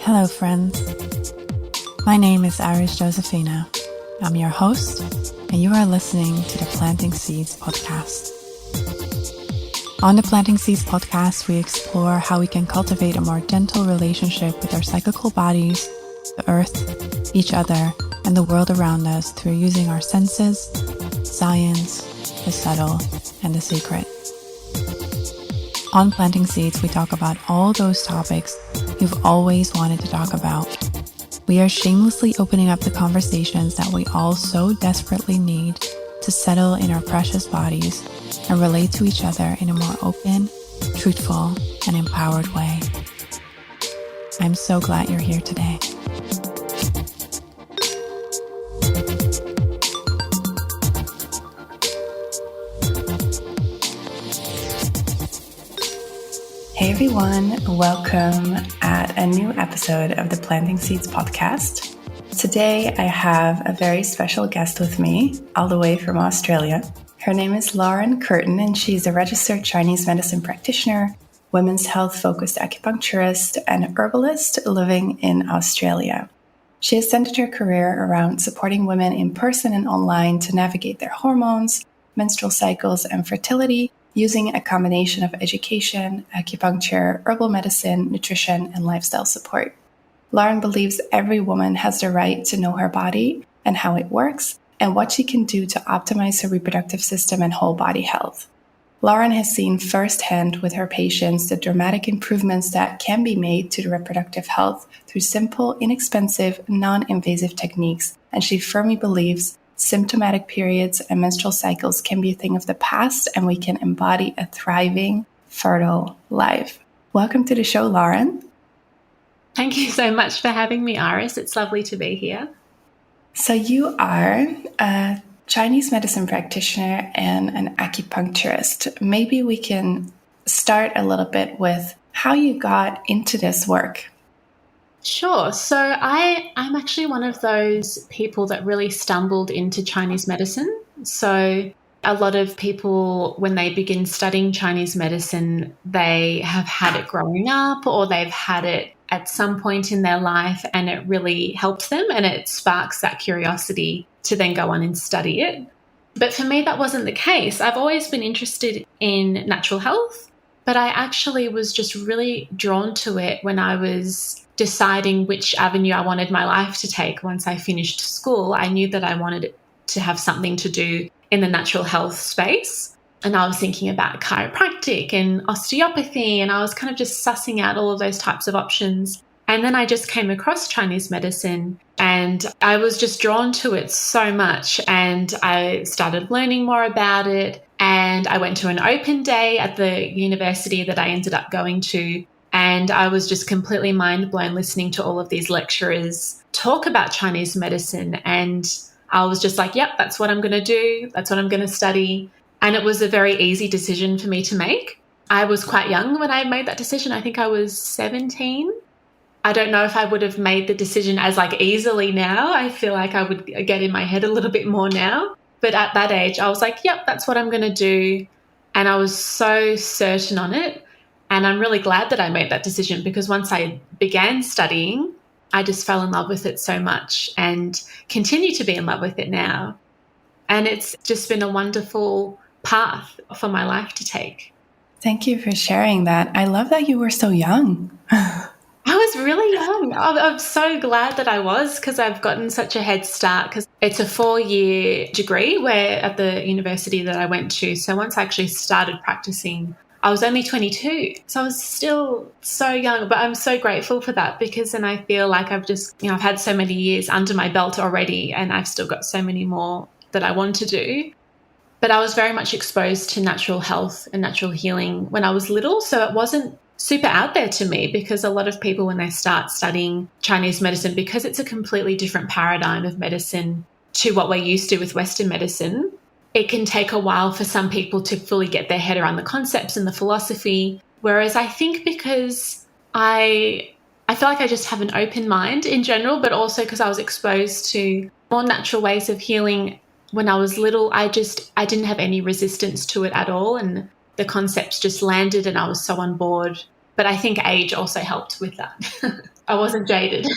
Hello, friends. My name is Iris Josephina. I'm your host, and you are listening to the Planting Seeds podcast. On the Planting Seeds podcast, we explore how we can cultivate a more gentle relationship with our cyclical bodies, the earth, each other, and the world around us through using our senses, science, the subtle, and the secret. On Planting Seeds, we talk about all those topics you've always wanted to talk about. We are shamelessly opening up the conversations that we all so desperately need to settle in our precious bodies and relate to each other in a more open, truthful, and empowered way. I'm so glad you're here today. Hey everyone, welcome at a new episode of the Planting Seeds podcast. Today I have a very special guest with me, all the way from Australia. Her name is Lauren Curtin, and she's a registered Chinese medicine practitioner, women's health-focused acupuncturist, and herbalist living in Australia. She has centered her career around supporting women in person and online to navigate their hormones, menstrual cycles, and fertility, using a combination of education, acupuncture, herbal medicine, nutrition, and lifestyle support. Lauren believes every woman has the right to know her body and how it works, and what she can do to optimize her reproductive system and whole body health. Lauren has seen firsthand with her patients the dramatic improvements that can be made to the reproductive health through simple, inexpensive, non-invasive techniques, and she firmly believes symptomatic periods and menstrual cycles can be a thing of the past, and we can embody a thriving, fertile life. Welcome to the show, Lauren. Thank you so much for having me, Iris. It's lovely to be here. So you are a Chinese medicine practitioner and an acupuncturist. Maybe we can start a little bit with how you got into this work. Sure. So I'm actually one of those people that really stumbled into Chinese medicine. So a lot of people, when they begin studying Chinese medicine, they have had it growing up or they've had it at some point in their life and it really helped them and it sparks that curiosity to then go on and study it. But for me, that wasn't the case. I've always been interested in natural health, but I actually was just really drawn to it when I was deciding which avenue I wanted my life to take. Once I finished school, I knew that I wanted to have something to do in the natural health space. And I was thinking about chiropractic and osteopathy, and I was kind of just sussing out all of those types of options. And then I just came across Chinese medicine and I was just drawn to it so much. And I started learning more about it. And I went to an open day at the university that I ended up going to. And I was just completely mind blown listening to all of these lecturers talk about Chinese medicine. And I was just like, yep, that's what I'm going to do. That's what I'm going to study. And it was a very easy decision for me to make. I was quite young when I made that decision. I think I was 17. I don't know if I would have made the decision as easily now. I feel like I would get in my head a little bit more now. But at that age, I was like, yep, that's what I'm going to do. And I was so certain on it. And I'm really glad that I made that decision because once I began studying, I just fell in love with it so much and continue to be in love with it now. And it's just been a wonderful path for my life to take. Thank you for sharing that. I love that you were so young. I was really young. I'm so glad that I was because I've gotten such a head start because it's a 4-year degree where at the university that I went to. So once I actually started practicing, I was only 22, so I was still so young, but I'm so grateful for that because then I feel like I've just, I've had so many years under my belt already and I've still got so many more that I want to do. But I was very much exposed to natural health and natural healing when I was little, so it wasn't super out there to me because a lot of people when they start studying Chinese medicine, because it's a completely different paradigm of medicine to what we're used to with Western medicine, it can take a while for some people to fully get their head around the concepts and the philosophy. Whereas I think because I feel like I just have an open mind in general, but also because I was exposed to more natural ways of healing when I was little, I didn't have any resistance to it at all. And the concepts just landed and I was so on board. But I think age also helped with that. I wasn't jaded.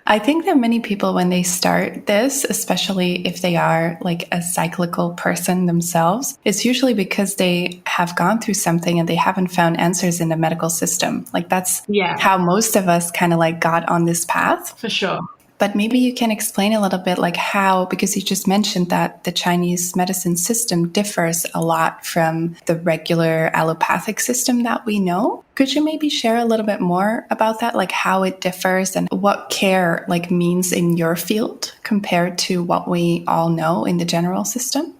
I think that many people, when they start this, especially if they are like a cyclical person themselves, it's usually because they have gone through something and they haven't found answers in the medical system. Like that's how most of us kind of like got on this path. For sure. But maybe you can explain a little bit like how, because you just mentioned that the Chinese medicine system differs a lot from the regular allopathic system that we know. Could you maybe share a little bit more about that, like how it differs and what care like means in your field compared to what we all know in the general system?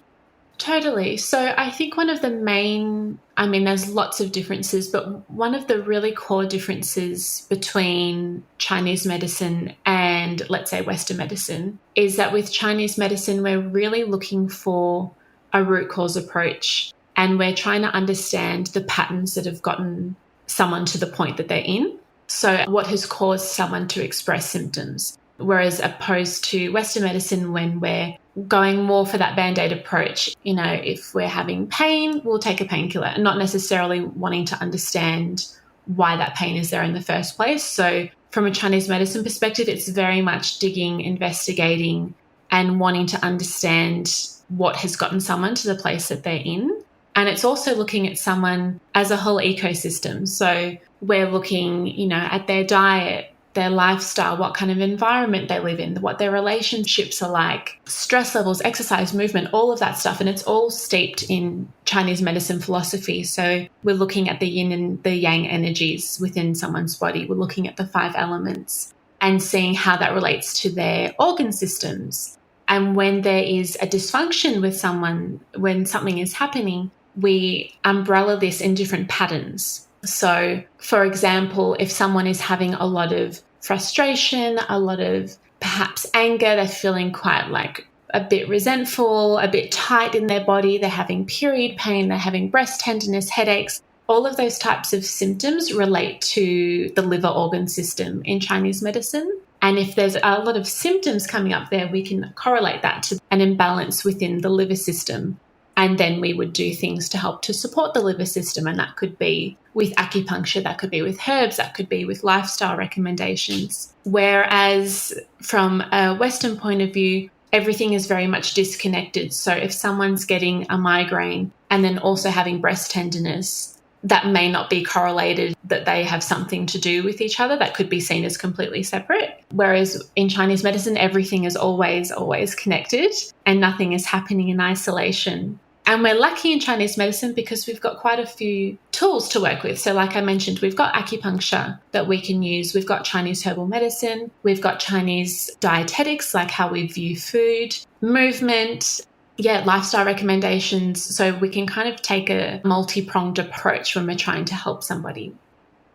Totally. So I think one of the main, there's lots of differences, but one of the really core differences between Chinese medicine and, let's say, Western medicine is that with Chinese medicine, we're really looking for a root cause approach, and we're trying to understand the patterns that have gotten someone to the point that they're in. So what has caused someone to express symptoms? Whereas opposed to Western medicine, when we're going more for that Band-Aid approach, if we're having pain, we'll take a painkiller and not necessarily wanting to understand why that pain is there in the first place. So from a Chinese medicine perspective, it's very much digging, investigating, and wanting to understand what has gotten someone to the place that they're in. And it's also looking at someone as a whole ecosystem. So we're looking, at their diet, their lifestyle, what kind of environment they live in, what their relationships are like, stress levels, exercise, movement, all of that stuff. And it's all steeped in Chinese medicine philosophy. So we're looking at the yin and the yang energies within someone's body. We're looking at the 5 elements and seeing how that relates to their organ systems. And when there is a dysfunction with someone, when something is happening, we umbrella this in different patterns. So, for example, if someone is having a lot of frustration, a lot of perhaps anger, they're feeling quite like a bit resentful, a bit tight in their body, they're having period pain, they're having breast tenderness, headaches, all of those types of symptoms relate to the liver organ system in Chinese medicine. And if there's a lot of symptoms coming up there, we can correlate that to an imbalance within the liver system. And then we would do things to help to support the liver system. And that could be with acupuncture, that could be with herbs, that could be with lifestyle recommendations. Whereas from a Western point of view, everything is very much disconnected. So if someone's getting a migraine and then also having breast tenderness, that may not be correlated that they have something to do with each other. That could be seen as completely separate. Whereas in Chinese medicine, everything is always, always connected and nothing is happening in isolation. And we're lucky in Chinese medicine because we've got quite a few tools to work with. So like I mentioned, we've got acupuncture that we can use. We've got Chinese herbal medicine. We've got Chinese dietetics, like how we view food, movement, lifestyle recommendations. So we can kind of take a multi-pronged approach when we're trying to help somebody.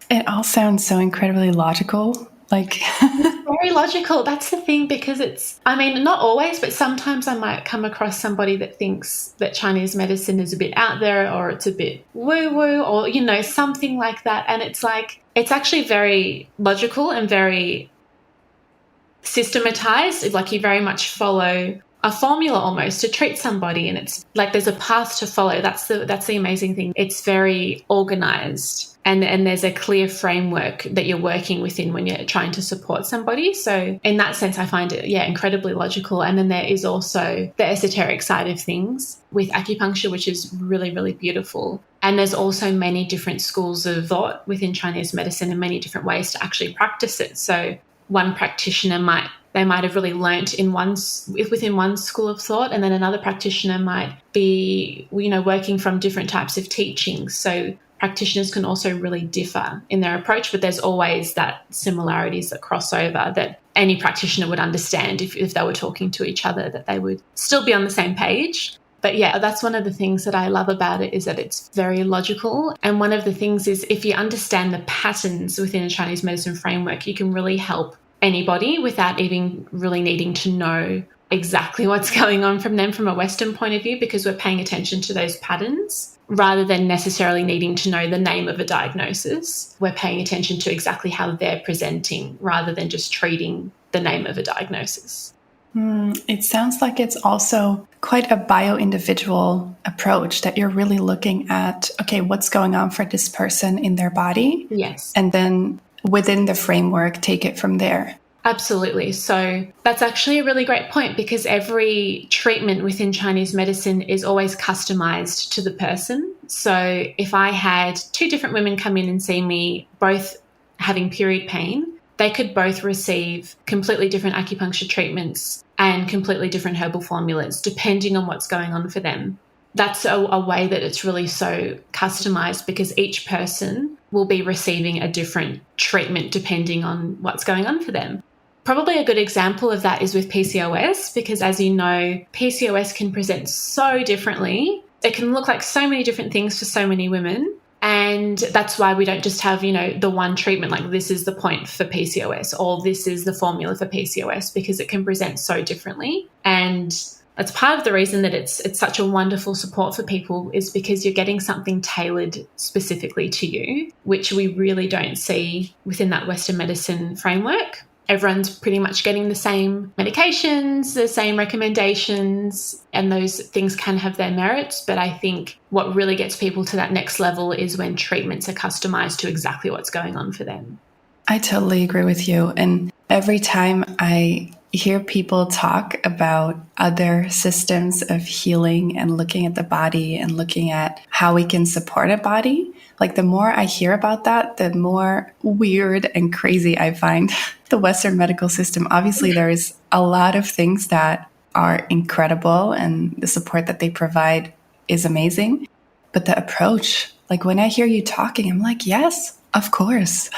It all sounds so incredibly logical. It's very logical. That's the thing, because it's, not always, but sometimes I might come across somebody that thinks that Chinese medicine is a bit out there or it's a bit woo-woo or, something like that. And it's like, it's actually very logical and very systematized. Like you very much follow a formula almost to treat somebody, and it's like there's a path to follow. That's the amazing thing. It's very organized, and there's a clear framework that you're working within when you're trying to support somebody. So in that sense, I find it incredibly logical. And then there is also the esoteric side of things with acupuncture, which is really, really beautiful. And there's also many different schools of thought within Chinese medicine and many different ways to actually practice it. So one practitioner might have really learnt within one school of thought, and then another practitioner might be, working from different types of teachings. So practitioners can also really differ in their approach, but there's always that similarities that cross over that any practitioner would understand if they were talking to each other, that they would still be on the same page. But that's one of the things that I love about it, is that it's very logical. And one of the things is, if you understand the patterns within a Chinese medicine framework, you can really help anybody without even really needing to know exactly what's going on from them from a Western point of view, because we're paying attention to those patterns rather than necessarily needing to know the name of a diagnosis. We're paying attention to exactly how they're presenting rather than just treating the name of a diagnosis. It sounds like it's also quite a bio-individual approach, that you're really looking at, okay, what's going on for this person in their body? Yes. And then within the framework, take it from there. Absolutely. So that's actually a really great point, because every treatment within Chinese medicine is always customized to the person. So if I had two different women come in and see me, both having period pain, they could both receive completely different acupuncture treatments and completely different herbal formulas, depending on what's going on for them. That's a way that it's really so customized, because each person will be receiving a different treatment depending on what's going on for them. Probably a good example of that is with PCOS, because as you know, PCOS can present so differently. It can look like so many different things for so many women. And that's why we don't just have, the one treatment, like this is the point for PCOS or this is the formula for PCOS, because it can present so differently. And that's part of the reason that it's such a wonderful support for people, is because you're getting something tailored specifically to you, which we really don't see within that Western medicine framework. Everyone's pretty much getting the same medications, the same recommendations, and those things can have their merits. But I think what really gets people to that next level is when treatments are customized to exactly what's going on for them. I totally agree with you. And every time I hear people talk about other systems of healing and looking at the body and looking at how we can support a body, like the more I hear about that, the more weird and crazy I find the Western medical system. Obviously, there's a lot of things that are incredible and the support that they provide is amazing. But the approach, like when I hear you talking, I'm like, yes, of course.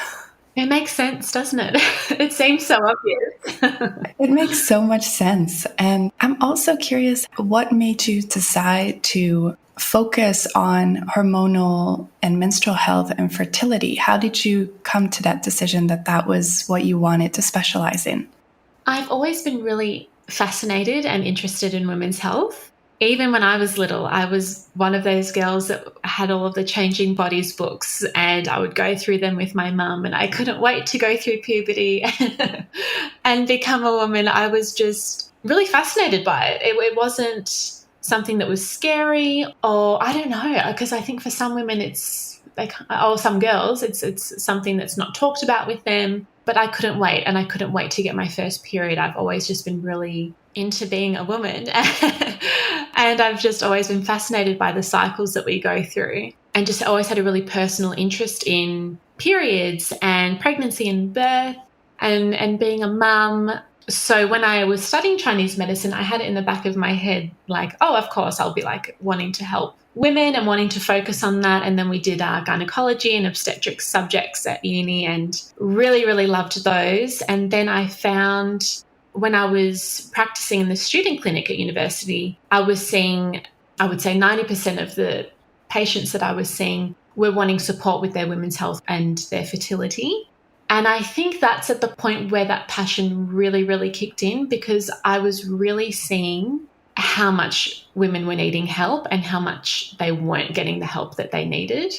It makes sense, doesn't it? It seems so obvious. It makes so much sense. And I'm also curious, what made you decide to focus on hormonal and menstrual health and fertility? How did you come to that decision that that was what you wanted to specialize in? I've always been really fascinated and interested in women's health. Even when I was little, I was one of those girls that had all of the Changing Bodies books, and I would go through them with my mum, and I couldn't wait to go through puberty and become a woman. I was just really fascinated by it. It wasn't something that was scary, or I don't know, because I think for some women or some girls, it's something that's not talked about with them. But I couldn't wait, and I couldn't wait to get my first period. I've always just been really into being a woman. And I've just always been fascinated by the cycles that we go through, and just always had a really personal interest in periods and pregnancy and birth and being a mum. So when I was studying Chinese medicine, I had it in the back of my head, like, oh, of course, I'll be like wanting to help women and wanting to focus on that. And then we did our gynecology and obstetrics subjects at uni and really, really loved those. And then I found when I was practicing in the student clinic at university, I was seeing, I would say 90% of the patients that I was seeing were wanting support with their women's health and their fertility. And I think that's at the point where that passion really, really kicked in, because I was really seeing how much women were needing help and how much they weren't getting the help that they needed.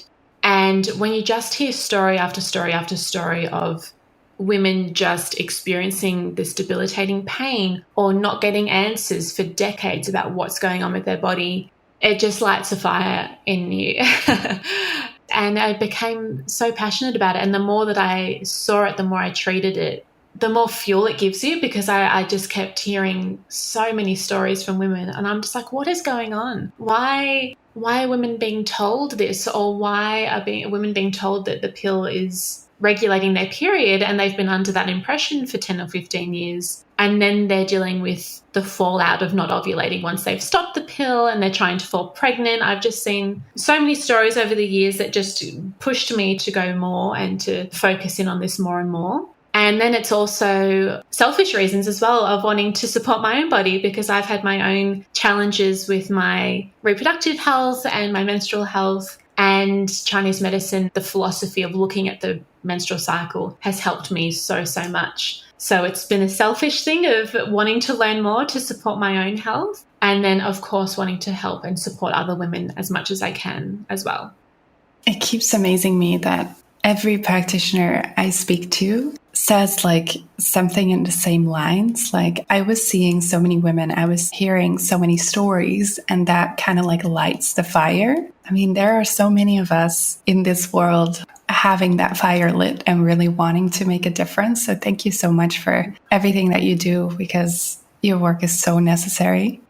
And when you just hear story after story after story of women just experiencing this debilitating pain or not getting answers for decades about what's going on with their body, it just lights a fire in you. And I became so passionate about it. And the more that I saw it, the more I treated it, the more fuel it gives you, because I just kept hearing so many stories from women. And I'm just like, what is going on? Why are women being told this? Or why are women being told that the pill is regulating their period, and they've been under that impression for 10 or 15 years, and then they're dealing with the fallout of not ovulating once they've stopped the pill and they're trying to fall pregnant. I've just seen so many stories over the years that just pushed me to go more and to focus in on this more and more. And then it's also selfish reasons as well of wanting to support my own body, because I've had my own challenges with my reproductive health and my menstrual health. And Chinese medicine, the philosophy of looking at the menstrual cycle, has helped me so, so much. So it's been a selfish thing of wanting to learn more to support my own health. And then, of course, wanting to help and support other women as much as I can as well. It keeps amazing me that every practitioner I speak to says like something in the same lines. Like I was seeing so many women, I was hearing so many stories, and that kind of like lights the fire. I mean, there are so many of us in this world having that fire lit and really wanting to make a difference. So thank you so much for everything that you do, because your work is so necessary.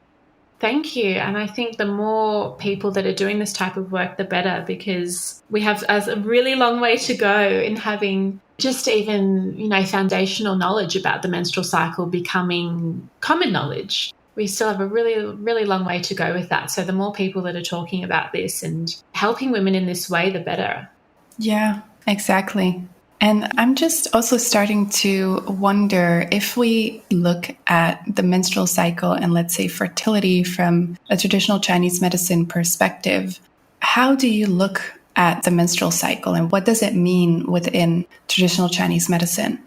Thank you. And I think the more people that are doing this type of work, the better, because we have a really long way to go in having just even, foundational knowledge about the menstrual cycle becoming common knowledge. We still have a really, really long way to go with that. So the more people that are talking about this and helping women in this way, the better. Yeah, exactly. And I'm just also starting to wonder, if we look at the menstrual cycle and let's say fertility from a traditional Chinese medicine perspective, how do you look at the menstrual cycle and what does it mean within traditional Chinese medicine?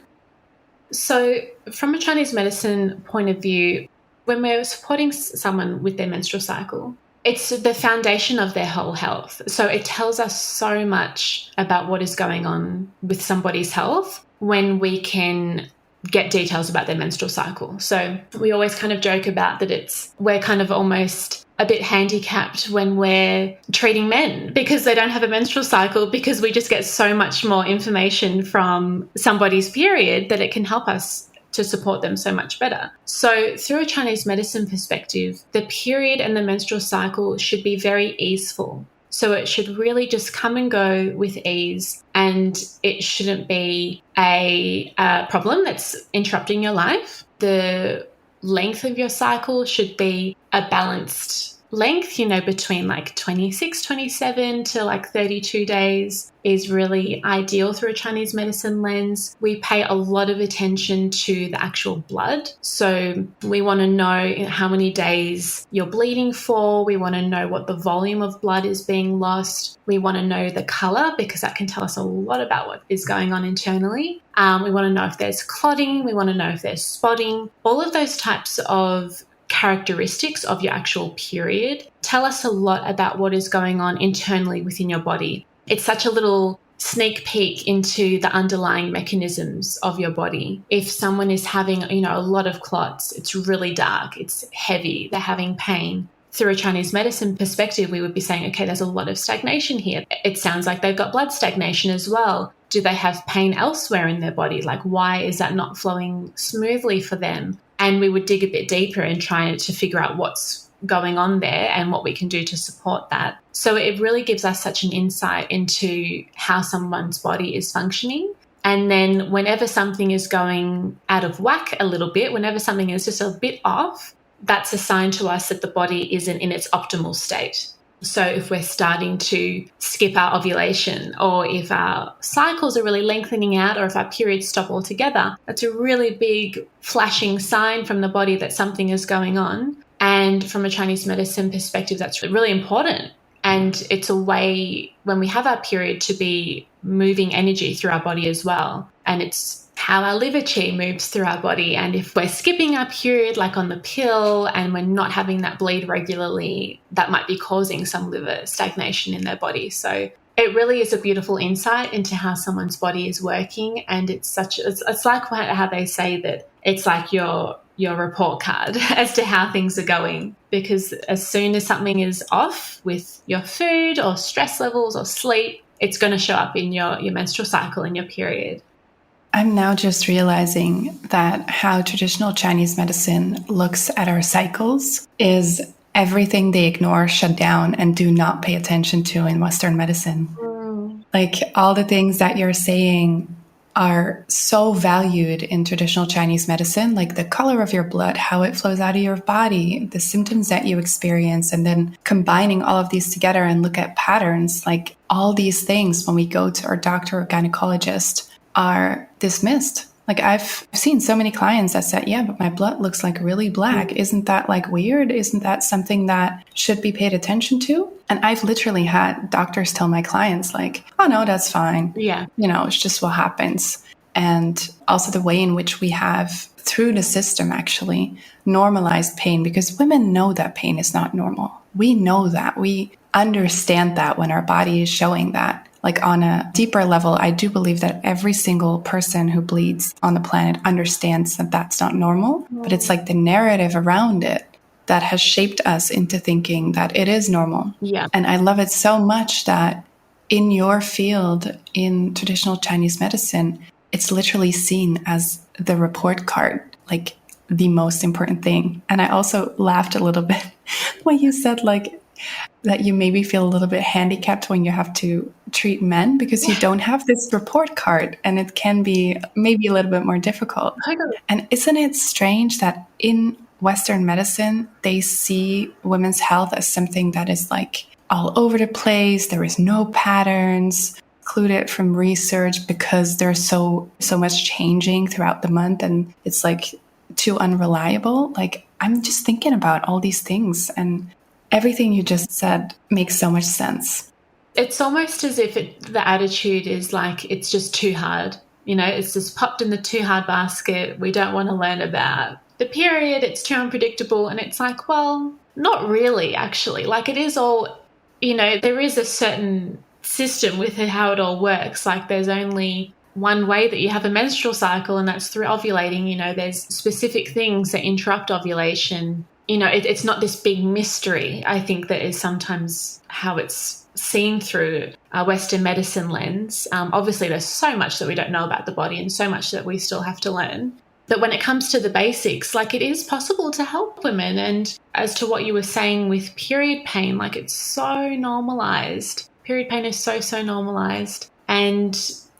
So from a Chinese medicine point of view, when we're supporting someone with their menstrual cycle, it's the foundation of their whole health. So it tells us so much about what is going on with somebody's health when we can get details about their menstrual cycle. So we always kind of joke about that we're kind of almost a bit handicapped when we're treating men because they don't have a menstrual cycle, because we just get so much more information from somebody's period that it can help us to support them so much better. So through a Chinese medicine perspective, the period and the menstrual cycle should be very easeful. So it should really just come and go with ease, and it shouldn't be a problem that's interrupting your life. The length of your cycle should be a balanced length, between like 26, 27 to like 32 days is really ideal through a Chinese medicine lens. We pay a lot of attention to the actual blood. So we want to know how many days you're bleeding for. We want to know what the volume of blood is being lost. We want to know the color, because that can tell us a lot about what is going on internally. We want to know if there's clotting. We want to know if there's spotting. All of those types of characteristics of your actual period tell us a lot about what is going on internally within your body. It's such a little sneak peek into the underlying mechanisms of your body. If someone is having, a lot of clots, it's really dark, it's heavy, they're having pain. Through a Chinese medicine perspective, we would be saying, okay, there's a lot of stagnation here. It sounds like they've got blood stagnation as well. Do they have pain elsewhere in their body? Like, why is that not flowing smoothly for them? And we would dig a bit deeper and try to figure out what's going on there and what we can do to support that. So it really gives us such an insight into how someone's body is functioning. And then whenever something is going out of whack a little bit, whenever something is just a bit off, that's a sign to us that the body isn't in its optimal state. So if we're starting to skip our ovulation, or if our cycles are really lengthening out, or if our periods stop altogether, that's a really big flashing sign from the body that something is going on. And from a Chinese medicine perspective, that's really important. And it's a way, when we have our period, to be moving energy through our body as well. And it's how our liver qi moves through our body. And if we're skipping our period, like on the pill, and we're not having that bleed regularly, that might be causing some liver stagnation in their body. So it really is a beautiful insight into how someone's body is working. And it's like how they say that it's like your report card as to how things are going. Because as soon as something is off with your food or stress levels or sleep, it's going to show up in your menstrual cycle and your period. I'm now just realizing that how traditional Chinese medicine looks at our cycles is everything they ignore, shut down, and do not pay attention to in Western medicine. Like, all the things that you're saying are so valued in traditional Chinese medicine, like the color of your blood, how it flows out of your body, the symptoms that you experience, and then combining all of these together and look at patterns. Like, all these things, when we go to our doctor or gynecologist, are dismissed. Like, I've seen so many clients that said, yeah, but my blood looks like really black. Isn't that like weird? Isn't that something that should be paid attention to? And I've literally had doctors tell my clients like, oh no, that's fine. Yeah. It's just what happens. And also the way in which we have, through the system, actually normalized pain, because women know that pain is not normal. We know that. We understand that when our body is showing that. Like, on a deeper level, I do believe that every single person who bleeds on the planet understands that that's not normal. But it's like the narrative around it that has shaped us into thinking that it is normal. Yeah. And I love it so much that in your field, in traditional Chinese medicine, it's literally seen as the report card, like the most important thing. And I also laughed a little bit when you said like that you maybe feel a little bit handicapped when you have to treat men because you don't have this report card, and it can be maybe a little bit more difficult. And isn't it strange that in Western medicine, they see women's health as something that is like all over the place. There is no patterns, excluded from research because there's so much changing throughout the month, and it's like too unreliable. Like, I'm just thinking about all these things, and everything you just said makes so much sense. It's almost as if the attitude is like, it's just too hard. You know, it's just popped in the too hard basket. We don't want to learn about the period. It's too unpredictable. And it's like, well, not really, actually. Like, it is all, you know, there is a certain system with how it all works. Like, there's only one way that you have a menstrual cycle, and that's through ovulating. You know, there's specific things that interrupt ovulation. You know, it's not this big mystery, I think, that is sometimes how it's seen through a Western medicine lens. Obviously, there's so much that we don't know about the body and so much that we still have to learn. But when it comes to the basics, like, it is possible to help women. And as to what you were saying with period pain, like, it's so normalized. Period pain is so normalized. And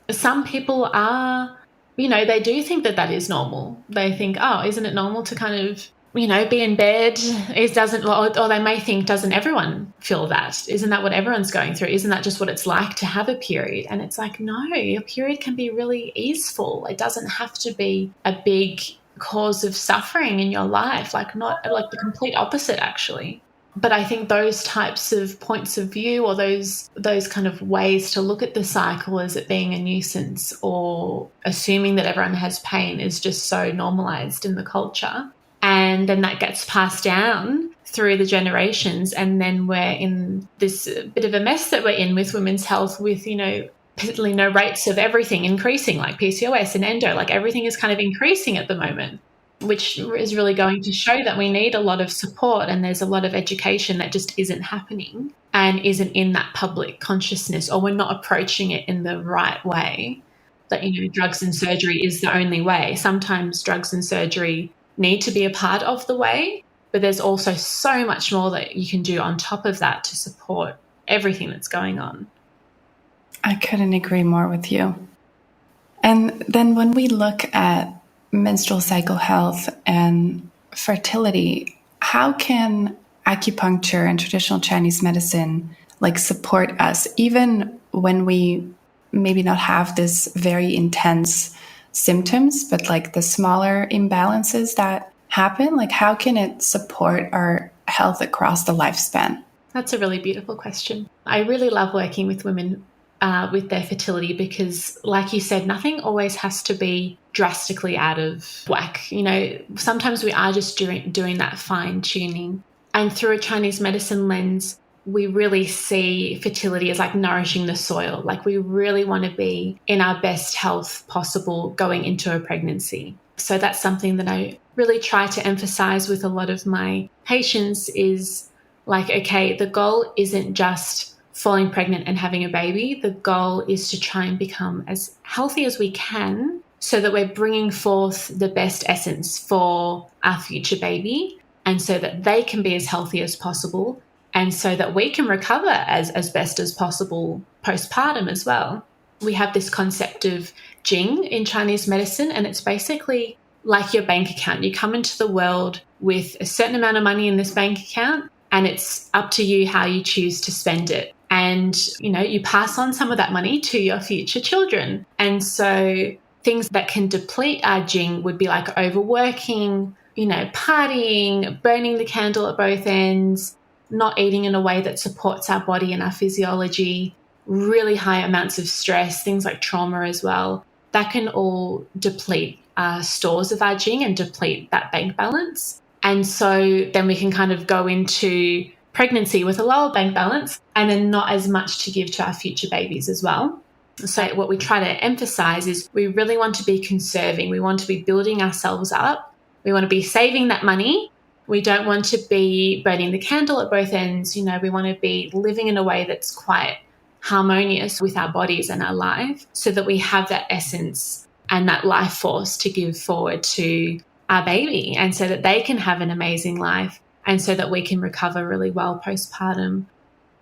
some people are, you know, they do think that that is normal. They think, oh, isn't it normal to kind of, you know, be in bed? Or they may think, doesn't everyone feel that? Isn't that what everyone's going through? Isn't that just what it's like to have a period? And it's like, no, your period can be really easeful. It doesn't have to be a big cause of suffering in your life, like, not like the complete opposite, actually. But I think those types of points of view, or those kind of ways to look at the cycle as it being a nuisance, or assuming that everyone has pain, is just so normalized in the culture. And then that gets passed down through the generations. And then we're in this bit of a mess that we're in with women's health, with, you know, rates of everything increasing, like PCOS and endo, like everything is kind of increasing at the moment, which is really going to show that we need a lot of support, and there's a lot of education that just isn't happening and isn't in that public consciousness, or we're not approaching it in the right way. That, you know, drugs and surgery is the only way. Sometimes drugs and surgery need to be a part of the way, but there's also so much more that you can do on top of that to support everything that's going on. I couldn't agree more with you. And then when we look at menstrual cycle health and fertility, how can acupuncture and traditional Chinese medicine like support us, even when we maybe not have this very intense symptoms, but like the smaller imbalances that happen? Like, how can it support our health across the lifespan? That's a really beautiful question. I really love working with women with their fertility, because, like you said, nothing always has to be drastically out of whack. You know, sometimes we are just doing that fine tuning. And through a Chinese medicine lens, we really see fertility as like nourishing the soil. Like, we really want to be in our best health possible going into a pregnancy. So that's something that I really try to emphasize with a lot of my patients, is like, okay, the goal isn't just falling pregnant and having a baby. The goal is to try and become as healthy as we can, so that we're bringing forth the best essence for our future baby, and so that they can be as healthy as possible, and so that we can recover as best as possible postpartum as well. We have this concept of Jing in Chinese medicine, and it's basically like your bank account. You come into the world with a certain amount of money in this bank account, and it's up to you how you choose to spend it. And, you know, you pass on some of that money to your future children. And so things that can deplete our Jing would be like overworking, you know, partying, burning the candle at both ends, not eating in a way that supports our body and our physiology, really high amounts of stress, things like trauma as well. That can all deplete our stores of our Jing and deplete that bank balance. And so then we can kind of go into pregnancy with a lower bank balance, and then not as much to give to our future babies as well. So what we try to emphasize is we really want to be conserving. We want to be building ourselves up. We want to be saving that money. We don't want to be burning the candle at both ends. You know, we want to be living in a way that's quite harmonious with our bodies and our life, so that we have that essence and that life force to give forward to our baby, and so that they can have an amazing life, and so that we can recover really well postpartum.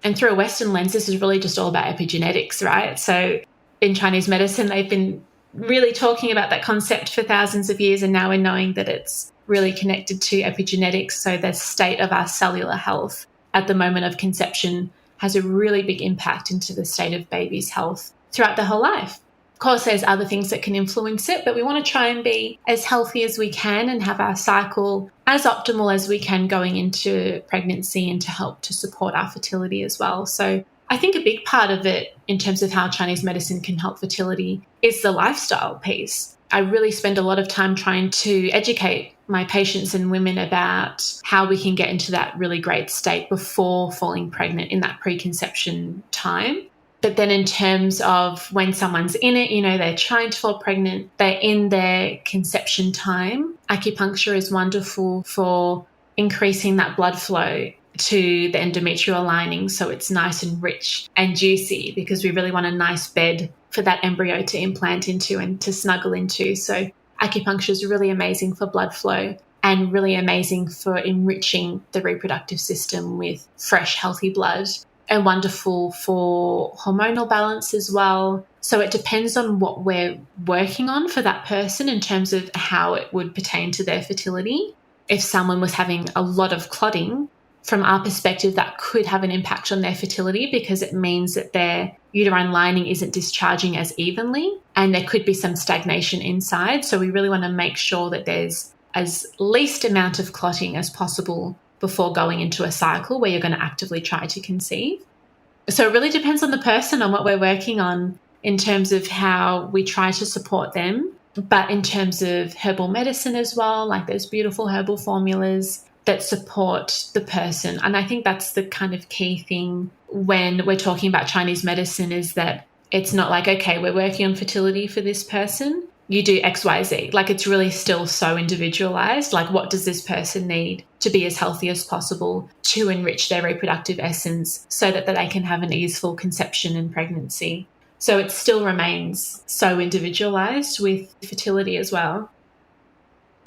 And through a Western lens, this is really just all about epigenetics, right? So in Chinese medicine, they've been really talking about that concept for thousands of years, and now we're knowing that it's really connected to epigenetics. So the state of our cellular health at the moment of conception has a really big impact into the state of baby's health throughout the whole life. Of course, there's other things that can influence it, but we want to try and be as healthy as we can and have our cycle as optimal as we can going into pregnancy, and to help to support our fertility as well. So I think a big part of it in terms of how Chinese medicine can help fertility is the lifestyle piece. I really spend a lot of time trying to educate my patients and women about how we can get into that really great state before falling pregnant in that preconception time. But then in terms of when someone's in it, they're trying to fall pregnant, they're in their conception time, acupuncture is wonderful for increasing that blood flow to the endometrial lining, so it's nice and rich and juicy, because we really want a nice bed for that embryo to implant into and to snuggle into. So acupuncture is really amazing for blood flow and really amazing for enriching the reproductive system with fresh, healthy blood, and wonderful for hormonal balance as well. So it depends on what we're working on for that person in terms of how it would pertain to their fertility. If someone was having a lot of clotting, from our perspective, that could have an impact on their fertility, because it means that their uterine lining isn't discharging as evenly, and there could be some stagnation inside. So we really want to make sure that there's as least amount of clotting as possible before going into a cycle where you're going to actively try to conceive. So it really depends on the person, on what we're working on in terms of how we try to support them. But in terms of herbal medicine as well, like there's beautiful herbal formulas that support the person. And I think that's the kind of key thing when we're talking about Chinese medicine, is that it's not like, okay, we're working on fertility for this person, you do X, Y, Z. Like, it's really still so individualized. Like, what does this person need to be as healthy as possible to enrich their reproductive essence so that they can have an easeful conception and pregnancy? So it still remains so individualized with fertility as well.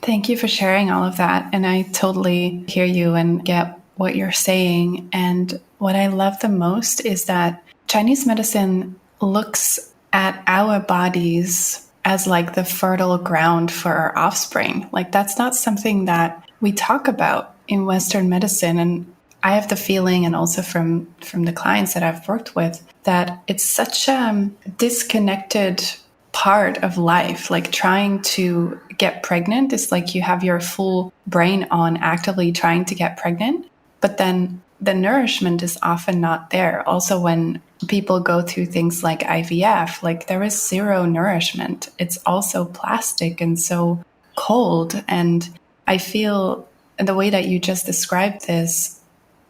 Thank you for sharing all of that. And I totally hear you and get what you're saying. And what I love the most is that Chinese medicine looks at our bodies as like the fertile ground for our offspring. Like, that's not something that we talk about in Western medicine. And I have the feeling, and also from the clients that I've worked with, that it's such a disconnected part of life. Like, trying to get pregnant is like you have your full brain on actively trying to get pregnant, but then the nourishment is often not there. Also, when people go through things like IVF, like there is zero nourishment. It's also plastic and so cold. And I feel the way that you just described this,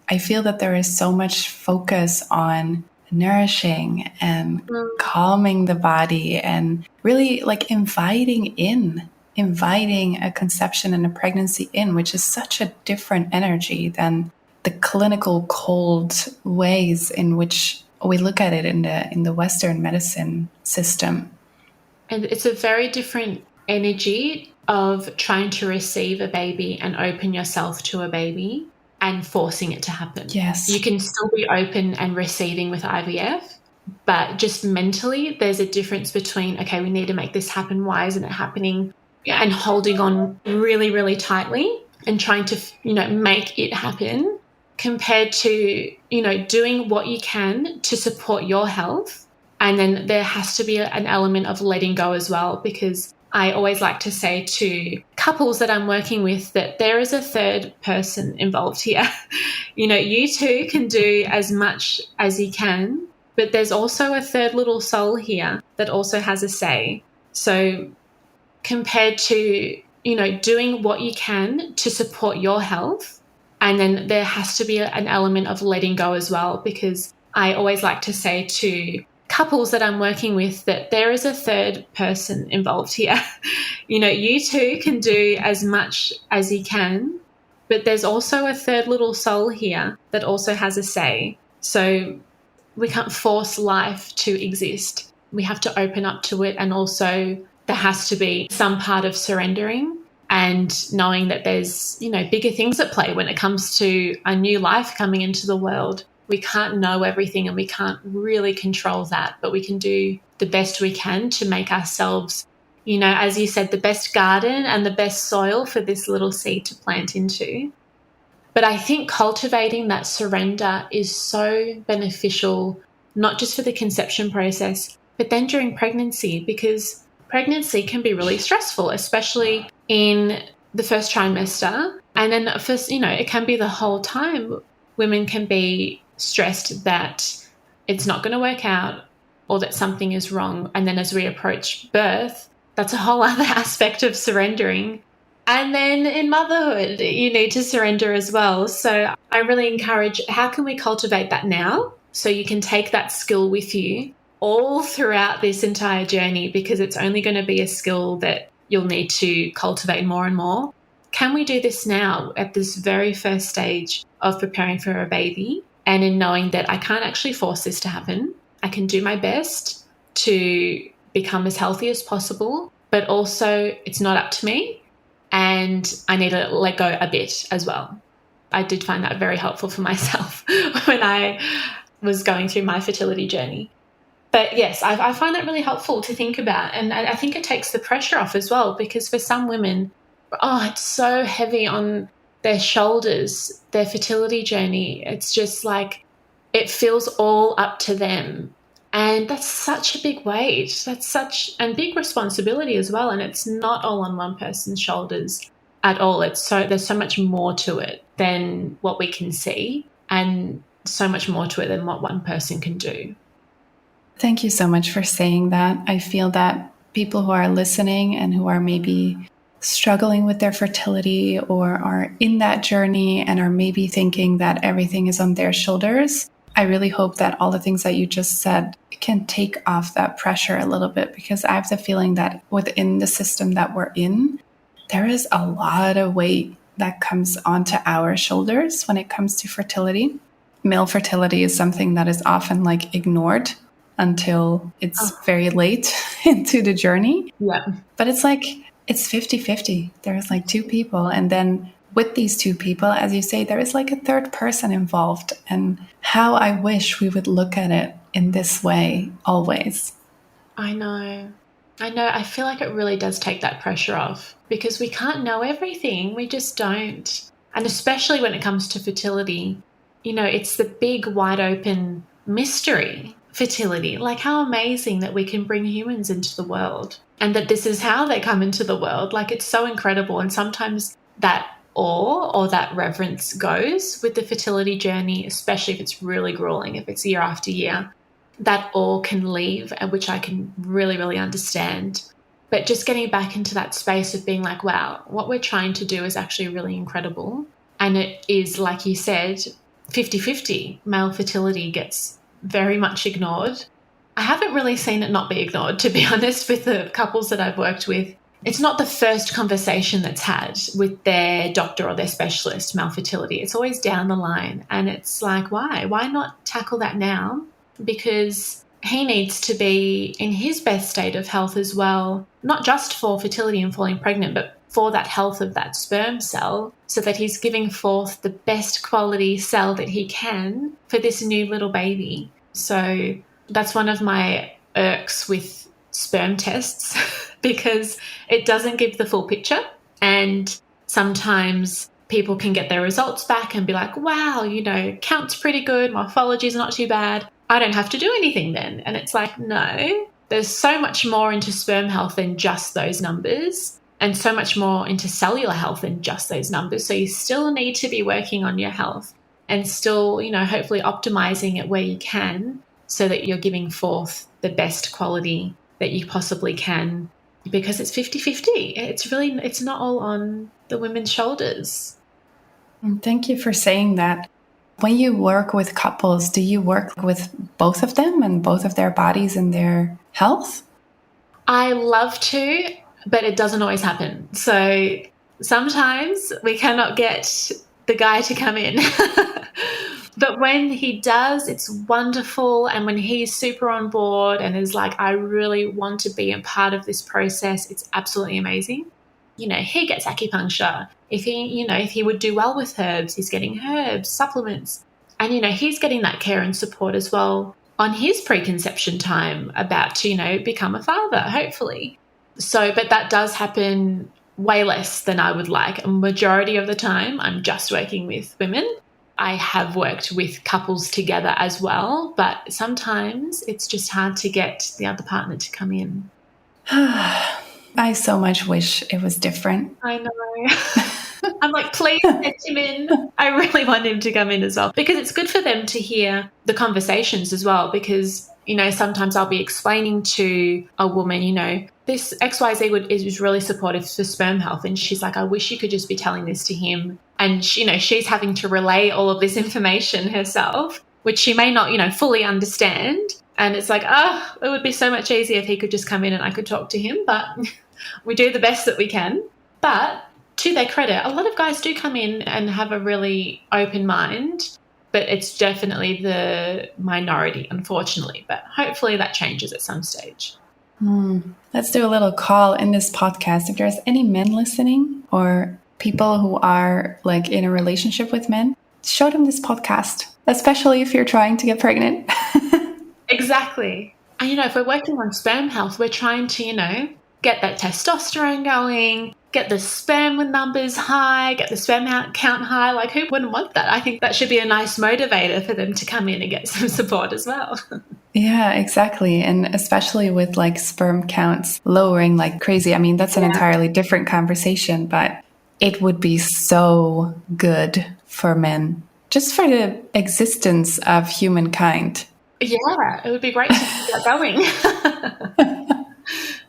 I feel that there is so much focus on nourishing and calming the body, and really like inviting a conception and a pregnancy in, which is such a different energy than the clinical cold ways in which we look at it in the Western medicine system. And it's a very different energy of trying to receive a baby and open yourself to a baby and forcing it to happen. Yes. You can still be open and receiving with IVF, but just mentally there's a difference between, okay, we need to make this happen. Why isn't it happening? And holding on really, really tightly and trying to, make it happen, compared to, doing what you can to support your health. And then there has to be an element of letting go as well, because I always like to say to couples that I'm working with that there is a third person involved here. You two can do as much as you can, but there's also a third little soul here that also has a say. So compared to, doing what you can to support your health, and then there has to be an element of letting go as well, because I always like to say to couples that I'm working with that there is a third person involved here. You two can do as much as you can, but there's also a third little soul here that also has a say. So we can't force life to exist. We have to open up to it, and also there has to be some part of surrendering and knowing that there's, bigger things at play when it comes to a new life coming into the world. We can't know everything and we can't really control that, but we can do the best we can to make ourselves, as you said, the best garden and the best soil for this little seed to plant into. But I think cultivating that surrender is so beneficial, not just for the conception process, but then during pregnancy, because pregnancy can be really stressful, especially in the first trimester. And then it can be the whole time. Women can be stressed that it's not going to work out or that something is wrong. And then as we approach birth, that's a whole other aspect of surrendering. And then in motherhood, you need to surrender as well. So I really encourage, how can we cultivate that now so you can take that skill with you all throughout this entire journey, because it's only going to be a skill that you'll need to cultivate more and more. Can we do this now at this very first stage of preparing for a baby, and in knowing that I can't actually force this to happen? I can do my best to become as healthy as possible, but also it's not up to me. And I need to let go a bit as well. I did find that very helpful for myself when I was going through my fertility journey. But yes, I find that really helpful to think about. And I think it takes the pressure off as well, because for some women, it's so heavy on their shoulders, their fertility journey. It's just like it feels all up to them. And that's such a big weight. That's such a big responsibility as well. And it's not all on one person's shoulders at all. There's so much more to it than what we can see, and so much more to it than what one person can do. Thank you so much for saying that. I feel that people who are listening and who are maybe struggling with their fertility or are in that journey and are maybe thinking that everything is on their shoulders, I really hope that all the things that you just said can take off that pressure a little bit, because I have the feeling that within the system that we're in, there is a lot of weight that comes onto our shoulders when it comes to fertility. Male fertility is something that is often ignored until it's very late into the journey. Yeah. But it's 50-50. There's two people. And then with these two people, as you say, there is a third person involved. And how I wish we would look at it in this way always. I know. I feel like it really does take that pressure off, because we can't know everything. We just don't. And especially when it comes to fertility, it's the big wide open mystery, fertility. How amazing that we can bring humans into the world and that this is how they come into the world. It's so incredible. And sometimes that awe or that reverence goes with the fertility journey, especially if it's really grueling, if it's year after year. That awe can leave, which I can really, really understand. But just getting back into that space of being wow, what we're trying to do is actually really incredible. And it is, like you said, 50-50. Male fertility gets very much ignored. I haven't really seen it not be ignored, to be honest, with the couples that I've worked with. It's not the first conversation that's had with their doctor or their specialist, male fertility. It's always down the line. And it's why? Why not tackle that now? Because he needs to be in his best state of health as well, not just for fertility and falling pregnant, but for that health of that sperm cell, so that he's giving forth the best quality cell that he can for this new little baby. So that's one of my irks with sperm tests, because it doesn't give the full picture. And sometimes people can get their results back and be wow, count's pretty good, morphology's not too bad, I don't have to do anything then. And it's no, there's so much more into sperm health than just those numbers, and so much more into cellular health than just those numbers. So you still need to be working on your health and still, hopefully optimizing it where you can, so that you're giving forth the best quality that you possibly can, because it's 50-50. It's not all on the women's shoulders. Thank you for saying that. When you work with couples, do you work with both of them and both of their bodies and their health? I love to, but it doesn't always happen. So sometimes we cannot get the guy to come in. But when he does, it's wonderful. And when he's super on board and is like, I really want to be a part of this process, it's absolutely amazing. He gets acupuncture. If he would do well with herbs, he's getting herbs, supplements. And, he's getting that care and support as well on his preconception time about to, become a father, hopefully. So, but that does happen way less than I would like. A majority of the time, I'm just working with women. I have worked with couples together as well, but sometimes it's just hard to get the other partner to come in. I so much wish it was different. I know. I'm like, please get him in. I really want him to come in as well, because it's good for them to hear the conversations as well, because, sometimes I'll be explaining to a woman, this XYZ is really supportive for sperm health. And she's like, I wish you could just be telling this to him. And, she's having to relay all of this information herself, which she may not, fully understand. And it's like, it would be so much easier if he could just come in and I could talk to him. But we do the best that we can. But to their credit, a lot of guys do come in and have a really open mind. But it's definitely the minority, unfortunately. But hopefully that changes at some stage. Let's do a little call in this podcast. If there's any men listening or people who are like in a relationship with men, show them this podcast, especially if you're trying to get pregnant. Exactly. And, if we're working on sperm health, we're trying to, get that testosterone going, get the sperm numbers high, get the sperm count high. Like, who wouldn't want that? I think that should be a nice motivator for them to come in and get some support as well. Yeah, exactly. And especially with like sperm counts lowering like crazy. I mean, that's an entirely different conversation, but it would be so good for men, just for the existence of humankind. Yeah, it would be great to keep that going.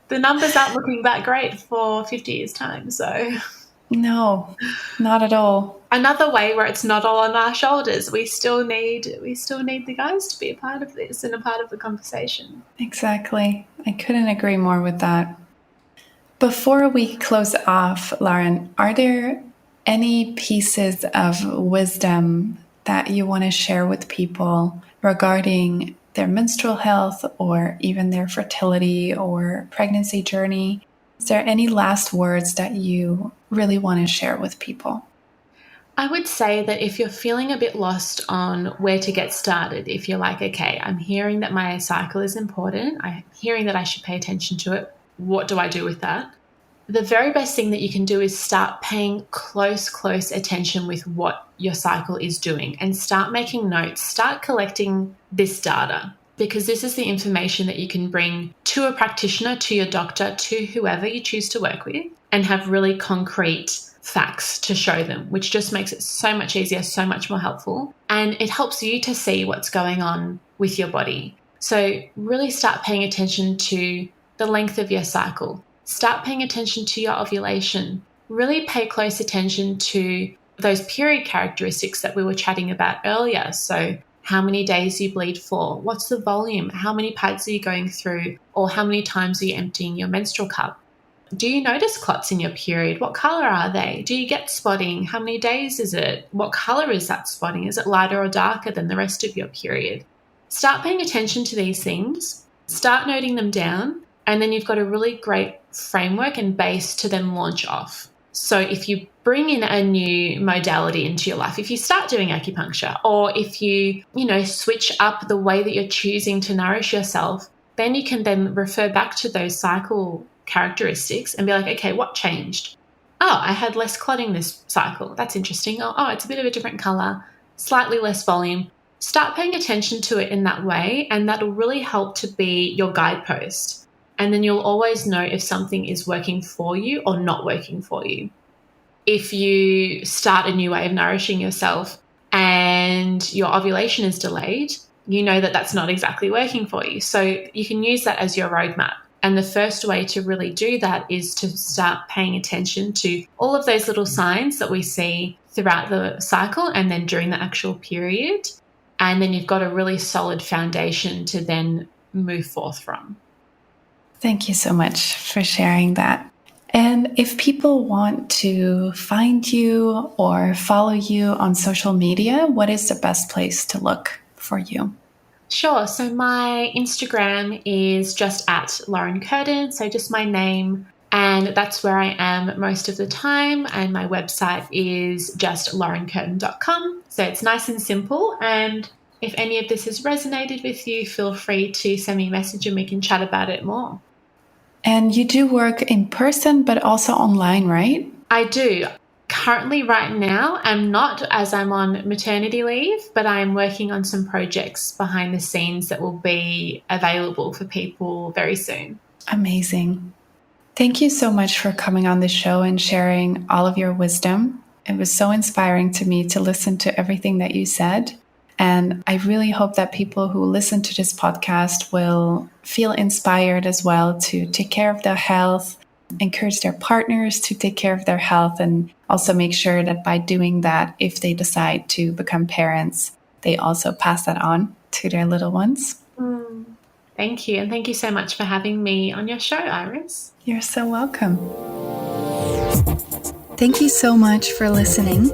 The numbers aren't looking that great for 50 years' time, so... No, not at all. Another way where it's not all on our shoulders. We still need the guys to be a part of this and a part of the conversation. Exactly. I couldn't agree more with that. Before we close off, Lauren, are there any pieces of wisdom that you want to share with people regarding their menstrual health or even their fertility or pregnancy journey? Is there any last words that you really want to share with people? I would say that if you're feeling a bit lost on where to get started, if you're like, okay, I'm hearing that my cycle is important, I'm hearing that I should pay attention to it, what do I do with that? The very best thing that you can do is start paying close attention with what your cycle is doing and start making notes, start collecting this data, because this is the information that you can bring to a practitioner, to your doctor, to whoever you choose to work with, and have really concrete facts to show them, which just makes it so much easier, so much more helpful. And it helps you to see what's going on with your body. So really start paying attention to the length of your cycle. Start paying attention to your ovulation. Really pay close attention to those period characteristics that we were chatting about earlier. So how many days you bleed for, what's the volume, how many pads are you going through, or how many times are you emptying your menstrual cup? Do you notice clots in your period? What color are they? Do you get spotting? How many days is it? What color is that spotting? Is it lighter or darker than the rest of your period? Start paying attention to these things, start noting them down, and then you've got a really great framework and base to then launch off. So if you bring in a new modality into your life, if you start doing acupuncture, or if you switch up the way that you're choosing to nourish yourself, then you can then refer back to those cycle characteristics and be like, okay, what changed? Oh, I had less clotting this cycle. That's interesting. Oh, it's a bit of a different color, slightly less volume. Start paying attention to it in that way, and that'll really help to be your guidepost. And then you'll always know if something is working for you or not working for you. If you start a new way of nourishing yourself and your ovulation is delayed, you know that that's not exactly working for you. So you can use that as your roadmap. And the first way to really do that is to start paying attention to all of those little signs that we see throughout the cycle and then during the actual period. And then you've got a really solid foundation to then move forth from. Thank you so much for sharing that. And if people want to find you or follow you on social media, what is the best place to look for you? Sure. So my Instagram is just at Lauren Curtin. So just my name. And that's where I am most of the time. And my website is just laurencurtin.com. So it's nice and simple. And if any of this has resonated with you, feel free to send me a message and we can chat about it more. And you do work in person, but also online, right? I do. Currently, right now, I'm not, as I'm on maternity leave, but I'm working on some projects behind the scenes that will be available for people very soon. Amazing. Thank you so much for coming on the show and sharing all of your wisdom. It was so inspiring to me to listen to everything that you said. And I really hope that people who listen to this podcast will feel inspired as well to take care of their health, encourage their partners to take care of their health, and also make sure that by doing that, if they decide to become parents, they also pass that on to their little ones. Thank you. And thank you so much for having me on your show, Iris. You're so welcome. Thank you so much for listening.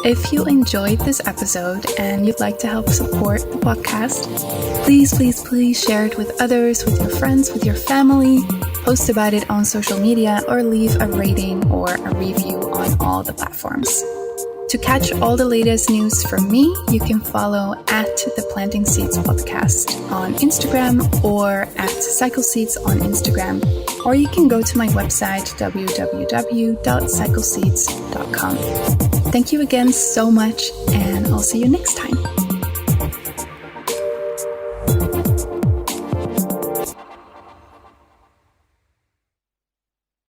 If you enjoyed this episode and you'd like to help support the podcast, please share it with others, with your friends, with your family, post about it on social media, or leave a rating or a review on all the platforms. To catch all the latest news from me, you can follow at the Planting Seeds podcast on Instagram or at Cycleseeds on Instagram, or you can go to my website www.cycleseeds.com. Thank you again so much, and I'll see you next time.